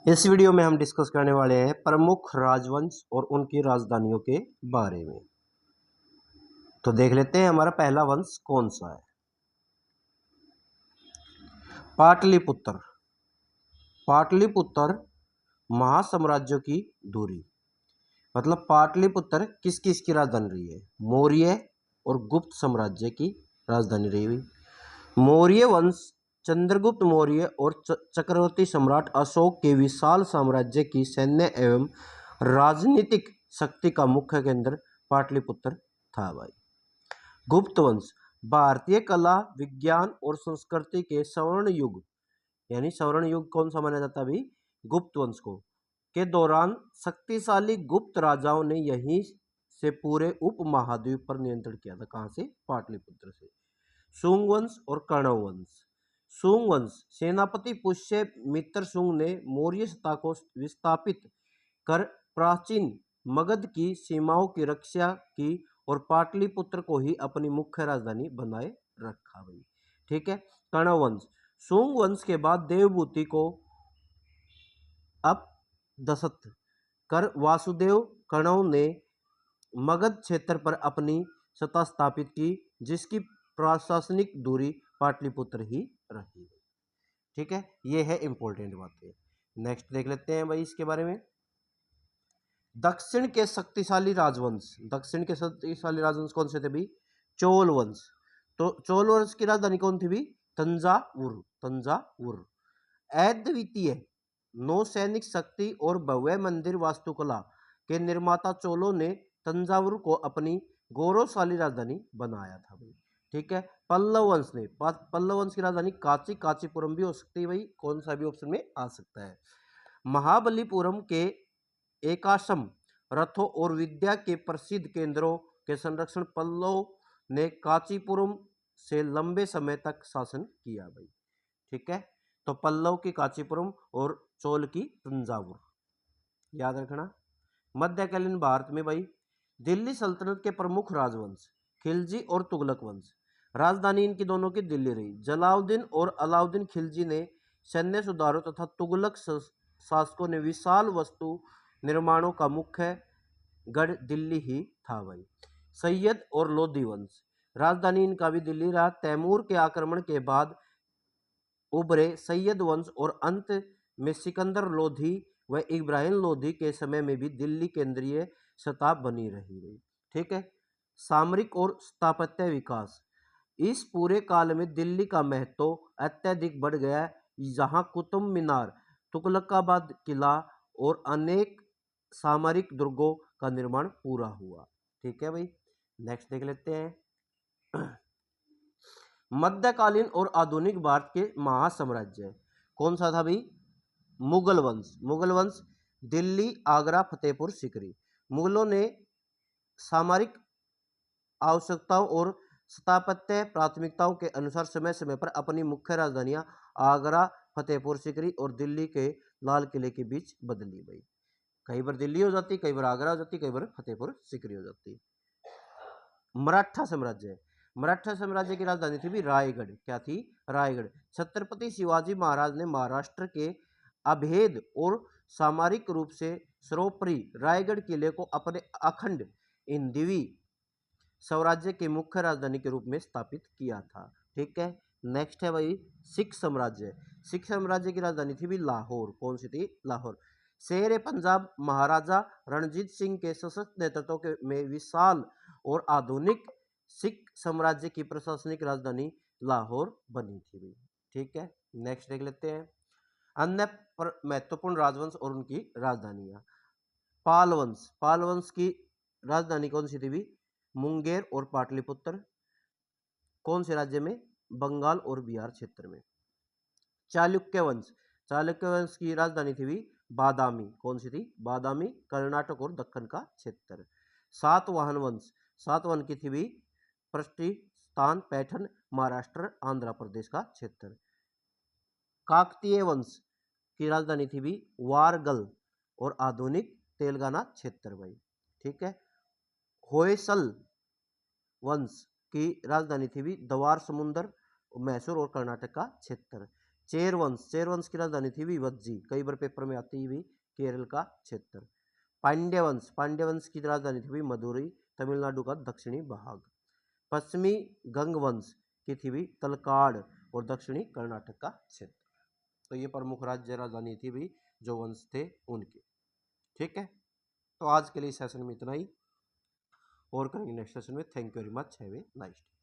इस वीडियो में हम डिस्कस करने वाले हैं प्रमुख राजवंश और उनकी राजधानियों के बारे में। तो देख लेते हैं हमारा पहला वंश कौन सा है। पाटलिपुत्र। पाटलिपुत्र महासाम्राज्यों की धुरी, मतलब पाटलिपुत्र किस किस की राजधानी रही है? मौर्य और गुप्त साम्राज्य की राजधानी रही हुई। मौर्य वंश चंद्रगुप्त मौर्य और चक्रवर्ती सम्राट अशोक के विशाल साम्राज्य की सैन्य एवं राजनीतिक शक्ति का मुख्य केंद्र पाटलिपुत्र था भाई। गुप्त वंश भारतीय कला विज्ञान और संस्कृति के स्वर्ण युग, यानी स्वर्ण युग कौन सा माना जाता है भाई? गुप्त वंश को, के दौरान शक्तिशाली गुप्त राजाओं ने यहीं से पूरे उपमहाद्वीप पर नियंत्रण किया था। कहां से? पाटलिपुत्र से। शुंग वंश और कर्ण वंश। शुंग वंश सेनापति पुष्य मित्र शुंग ने मौर्य सत्ता को विस्थापित कर प्राचीन मगध की सीमाओं की रक्षा की और पाटलिपुत्र को ही अपनी मुख्य राजधानी बनाए रखा भाई। ठीक है। कर्ण वंश शुंग वंश के बाद देवभूति को अपदस्थत कर वासुदेव कर्णों ने मगध क्षेत्र पर अपनी सत्ता स्थापित की, जिसकी प्रशासनिक दूरी पाटलिपुत्र ही रही। ठीक है, ये है इंपॉर्टेंट बातें। नेक्स्ट देख लेते हैं भाई इसके बारे में। दक्षिण के शक्तिशाली राजवंश। दक्षिण के शक्तिशाली राजवंश कौन से थे भाई? चोल वंश। तो चोल वंश की राजधानी कौन थी भाई? तंजावुर। तंजावुर अद्वितीय नौसैनिक शक्ति और भव्य मंदिर वास्तुकला के निर्माता चोलों ने तंजावुर को अपनी गौरवशाली राजधानी बनाया था भाई। ठीक है। पल्लव वंश ने, पल्लव वंश की राजधानी काची, काचीपुरम भी हो सकती है भाई, कौन सा भी ऑप्शन में आ सकता है। महाबलीपुरम के एकाशम रथों और विद्या के प्रसिद्ध केंद्रों के संरक्षण पल्लव ने काचीपुरम से लंबे समय तक शासन किया भाई। ठीक है। तो पल्लव की काचीपुरम और चोल की तंजावुर याद रखना। मध्यकालीन भारत में भाई दिल्ली सल्तनत के प्रमुख राजवंश खिलजी और तुगलक वंश। राजधानी इनकी दोनों की दिल्ली रही। जलालुद्दीन और अलाउद्दीन खिलजी ने सैन्य सुधारों तथा तुगलक शासकों ने विशाल वस्तु निर्माणों का मुख्य गढ़ दिल्ली ही था भाई। सैयद और लोधी वंश राजधानी इनका भी दिल्ली रहा। तैमूर के आक्रमण के बाद उभरे सैयद वंश और अंत में सिकंदर लोधी व इब्राहिम लोधी के समय में भी दिल्ली केंद्रीय सत्ता बनी रही। ठीक है। सामरिक और स्थापत्य विकास इस पूरे काल में दिल्ली का महत्व अत्यधिक बढ़ गया, जहां कुतुब मीनार, तुगलकाबाद किला और अनेक सामरिक दुर्गों का निर्माण पूरा हुआ। ठीक है भाई। नेक्स्ट देख लेते हैं। मध्यकालीन और आधुनिक भारत के महासाम्राज्य कौन सा था भाई? मुगल वंश। मुगल वंश दिल्ली, आगरा, फतेहपुर सीकरी। मुगलों ने सामरिक आवश्यकताओं और स्थापत्य प्राथमिकताओं के अनुसार समय समय पर अपनी मुख्य राजधानियां आगरा, फतेहपुर सीकरी और दिल्ली के लाल किले के बीच बदली भाई। कई बार दिल्ली हो जाती, कई बार आगरा हो जाती, कई बार फतेहपुर सीकरी हो जाती। मराठा साम्राज्य। मराठा साम्राज्य की राजधानी थी भी रायगढ़। क्या थी? रायगढ़। छत्रपति शिवाजी महाराज ने महाराष्ट्र के अभेद और सामरिक रूप से सर्वोपरि रायगढ़ किले को अपने अखंड हिंदवी स्वराज्य के मुख्य राजधानी के रूप में स्थापित किया था। ठीक है। नेक्स्ट है भाई सिख साम्राज्य। सिख साम्राज्य की राजधानी थी भी लाहौर। कौन सी थी? लाहौर। शेर पंजाब महाराजा रणजीत सिंह के सशक्त नेतृत्व में विशाल और आधुनिक सिख साम्राज्य की प्रशासनिक राजधानी लाहौर बनी थी भाई। ठीक है। नेक्स्ट देख लेते हैं अन्य महत्वपूर्ण राजवंश और उनकी राजधानियां। पाल वंश। पाल वंश की राजधानी कौन सी थी भी? मुंगेर और पाटलिपुत्र। कौन से राज्य में? बंगाल और बिहार क्षेत्र में। चालुक्य वंश। चालुक्य वंश की राजधानी थी भी बादामी। कौन सी थी? बादामी, कर्नाटक और दक्कन का क्षेत्र। सातवाहन वंश। सातवाहन की थी भी प्रतिष्ठान, पैठन, महाराष्ट्र, आंध्र प्रदेश का क्षेत्र। काकतीय वंश की राजधानी थी भी वारगल और आधुनिक तेलंगाना क्षेत्र भाई। ठीक है। होयसल वंश की राजधानी थी भी द्वार समुंदर, मैसूर और कर्नाटक का क्षेत्र। चेर वंश की राजधानी थी विभज्जी, कई बार पेपर में आती हुई केरल का क्षेत्र। पांड्य वंश की राजधानी थी मदुरई, तमिलनाडु का दक्षिणी भाग। पश्चिमी गंग वंश की थी भी तलकाड़ और दक्षिणी कर्नाटक का क्षेत्र। तो ये प्रमुख राज्य राजधानी थी भी जो वंश थे उनके। ठीक है, तो आज के लिए सेशन में इतना ही, और करेंगे नेक्स्ट सेशन में। Thank you very much, have a nice day.